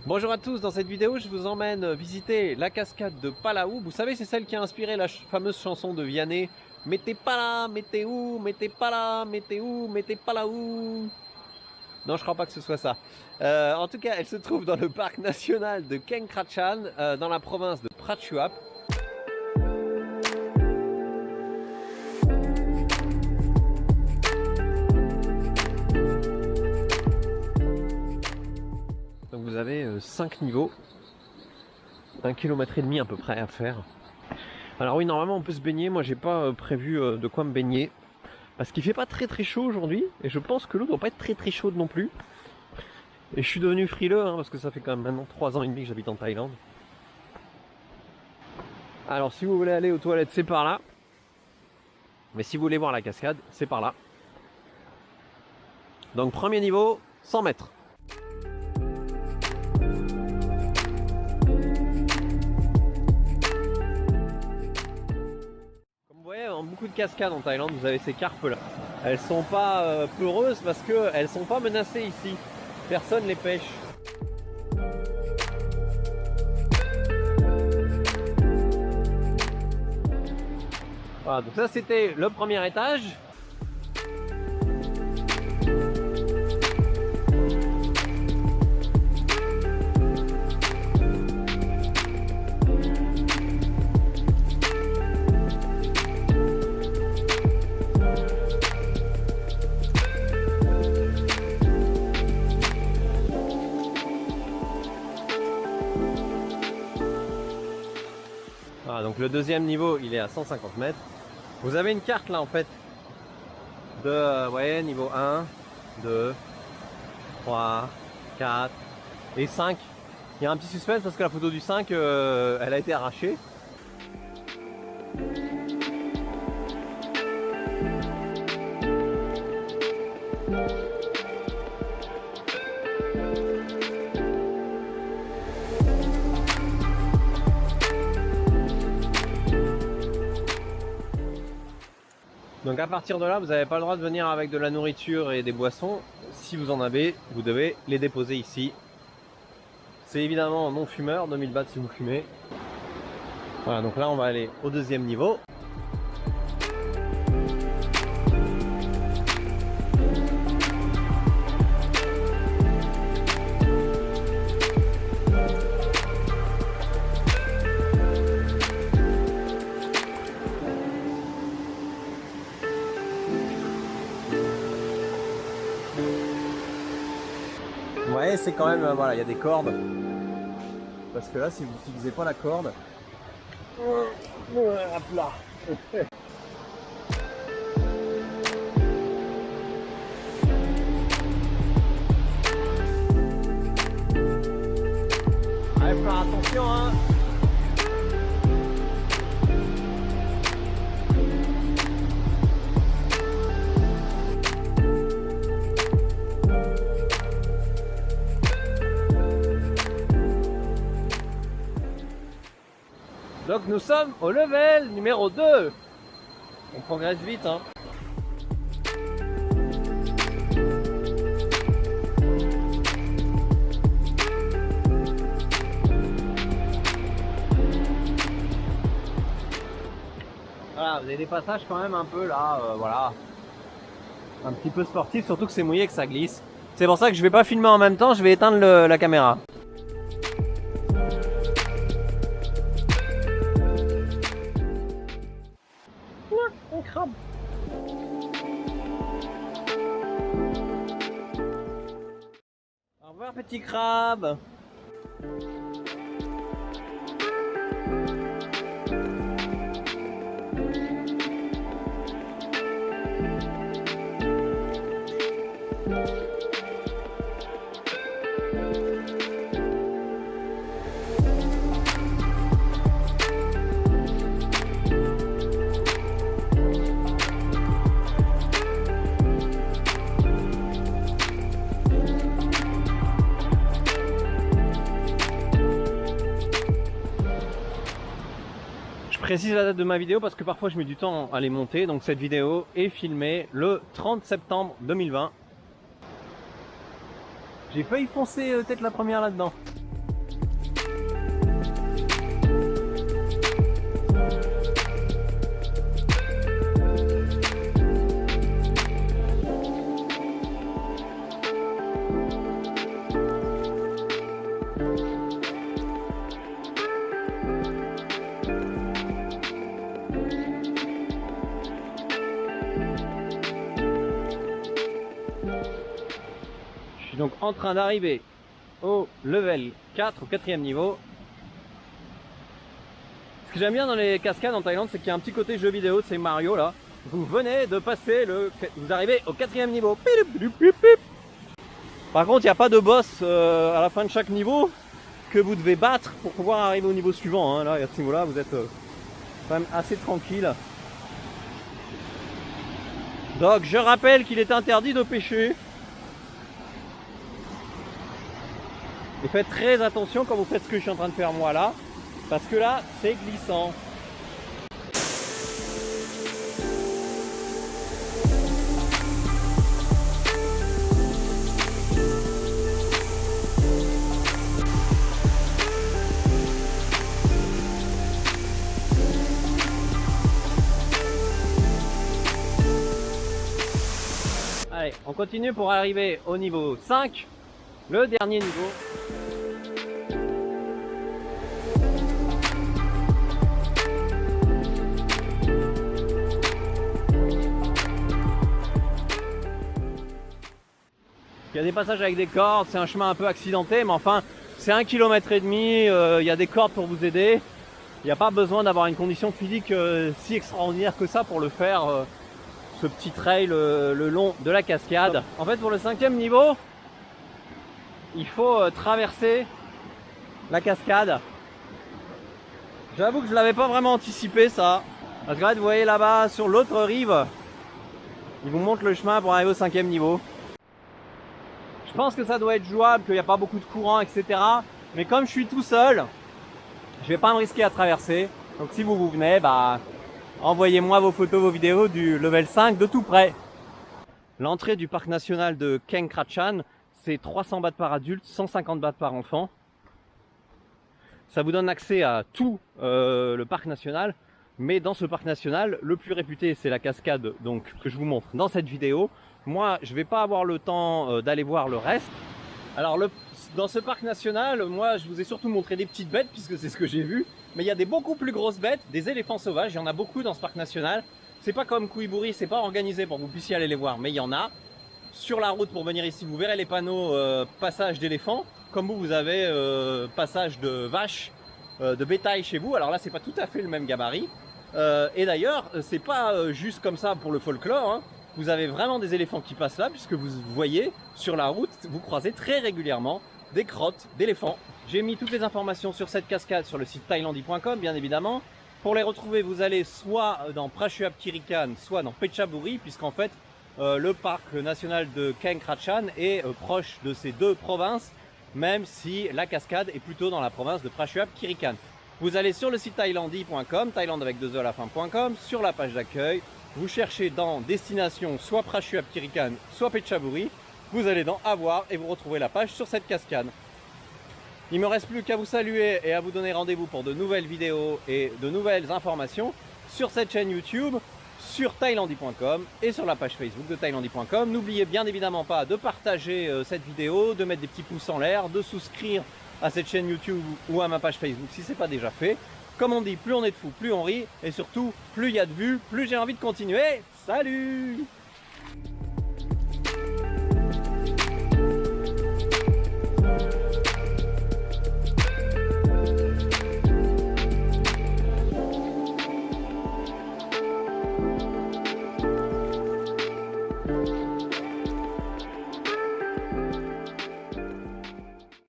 Bonjour à tous, dans cette vidéo je vous emmène visiter la cascade de Palao. Vous savez, c'est celle qui a inspiré la fameuse chanson de Vianney. Mettez pas là, mettez où, mettez pas là, mettez où, mettez pas là où. Non, je crois pas que ce soit ça. En tout cas, elle se trouve dans le parc national de Keng Krachan, dans la province de Prachuap. Donc vous avez 5 niveaux, 1,5 km à peu près à faire. Alors oui, normalement on peut se baigner, moi j'ai pas prévu de quoi me baigner. Parce qu'il fait pas très chaud aujourd'hui, et je pense que l'eau doit pas être très chaude non plus. Et je suis devenu frileux, hein, parce que ça fait quand même maintenant 3 ans et demi que j'habite en Thaïlande. Alors si vous voulez aller aux toilettes, c'est par là. Mais si vous voulez voir la cascade, c'est par là. Donc premier niveau, 100 mètres. Dans beaucoup de cascades en Thaïlande, vous avez ces carpes là. Elles sont pas peureuses parce qu'elles sont pas menacées ici. Personne les pêche. Voilà, donc ça c'était le premier étage. Voilà, donc le deuxième niveau il est à 150 mètres. Vous avez une carte là en fait de niveau 1, 2, 3, 4 et 5. Il y a un petit suspense parce que la photo du 5 elle a été arrachée. Donc à partir de là, vous n'avez pas le droit de venir avec de la nourriture et des boissons. Si vous en avez, vous devez les déposer ici. C'est évidemment non fumeur, 2000 bahts si vous fumez. Voilà, donc là on va aller au deuxième niveau. Ouais, c'est quand même, voilà, il y a des cordes. Parce que là, si vous n'utilisez pas la corde, hop là. Allez, faire attention, hein. Donc nous sommes au level numéro 2. On progresse vite, hein. Voilà, vous avez des passages quand même un peu là, voilà. Un petit peu sportif, surtout que c'est mouillé, que ça glisse. C'est pour ça que je vais pas filmer en même temps, je vais éteindre la caméra. Un crabe. Au revoir petit crabe. Je précise la date de ma vidéo parce que parfois je mets du temps à les monter. Donc cette vidéo est filmée le 30 septembre 2020. J'ai failli foncer tête la première là-dedans. Donc en train d'arriver au level 4, au 4e niveau. Ce que j'aime bien dans les cascades en Thaïlande, c'est qu'il y a un petit côté jeu vidéo de ces Mario là. Vous venez de passer vous arrivez au 4e niveau. Par contre, il n'y a pas de boss à la fin de chaque niveau que vous devez battre pour pouvoir arriver au niveau suivant. Hein. Là, à ce niveau-là, vous êtes quand même assez tranquille. Donc, je rappelle qu'il est interdit de pêcher. Et faites très attention quand vous faites ce que je suis en train de faire moi là, parce que là, c'est glissant. Allez, on continue pour arriver au niveau 5, le dernier niveau. Il y a des passages avec des cordes, c'est un chemin un peu accidenté, mais enfin, c'est 1,5 km, il y a des cordes pour vous aider. Il n'y a pas besoin d'avoir une condition physique si extraordinaire que ça pour le faire. Ce petit trail le long de la cascade. En fait, pour le 5e niveau, il faut traverser la cascade. J'avoue que je l'avais pas vraiment anticipé ça. Parce que là, vous voyez là-bas sur l'autre rive, il vous montre le chemin pour arriver au 5e niveau. Je pense que ça doit être jouable, qu'il n'y a pas beaucoup de courant, etc. Mais comme je suis tout seul, je vais pas me risquer à traverser. Donc si vous venez, bah envoyez-moi vos photos, vos vidéos du level 5 de tout près. L'entrée du parc national de Keng Krachan, c'est 300 bahts par adulte, 150 bahts par enfant. Ça vous donne accès à tout le parc national. Mais dans ce parc national, le plus réputé, c'est la cascade donc, que je vous montre dans cette vidéo. Moi, je ne vais pas avoir le temps d'aller voir le reste. Alors, dans ce parc national, moi, je vous ai surtout montré des petites bêtes, puisque c'est ce que j'ai vu. Mais il y a des beaucoup plus grosses bêtes, des éléphants sauvages, il y en a beaucoup dans ce parc national. C'est pas comme Kui Buri, c'est pas organisé pour que vous puissiez aller les voir, mais il y en a. Sur la route pour venir ici, vous verrez les panneaux passage d'éléphants. Comme vous avez passage de vaches, de bétail chez vous. Alors là, c'est pas tout à fait le même gabarit. Et d'ailleurs, c'est pas juste comme ça pour le folklore. Hein. Vous avez vraiment des éléphants qui passent là, puisque vous voyez sur la route, vous croisez très régulièrement des crottes d'éléphants. J'ai mis toutes les informations sur cette cascade sur le site thailandi.com, bien évidemment. Pour les retrouver, vous allez soit dans Prachuap Khiri Khan, soit dans Phetchaburi, puisqu'en fait, le parc national de Keng Krachan est proche de ces deux provinces, même si la cascade est plutôt dans la province de Prachuap Khiri Khan. Vous allez sur le site thailandi.com, Thaïlande avec 2 E à la fin.com, sur la page d'accueil, vous cherchez dans destination soit Prachuap Khiri Khan, soit Phetchaburi, vous allez dans Avoir et vous retrouvez la page sur cette cascade. Il ne me reste plus qu'à vous saluer et à vous donner rendez-vous pour de nouvelles vidéos et de nouvelles informations sur cette chaîne YouTube, sur thailandi.com et sur la page Facebook de thailandi.com. N'oubliez bien évidemment pas de partager cette vidéo, de mettre des petits pouces en l'air, de souscrire à cette chaîne YouTube ou à ma page Facebook si ce n'est pas déjà fait. Comme on dit, plus on est de fous, plus on rit et surtout, plus il y a de vues, plus j'ai envie de continuer. Salut!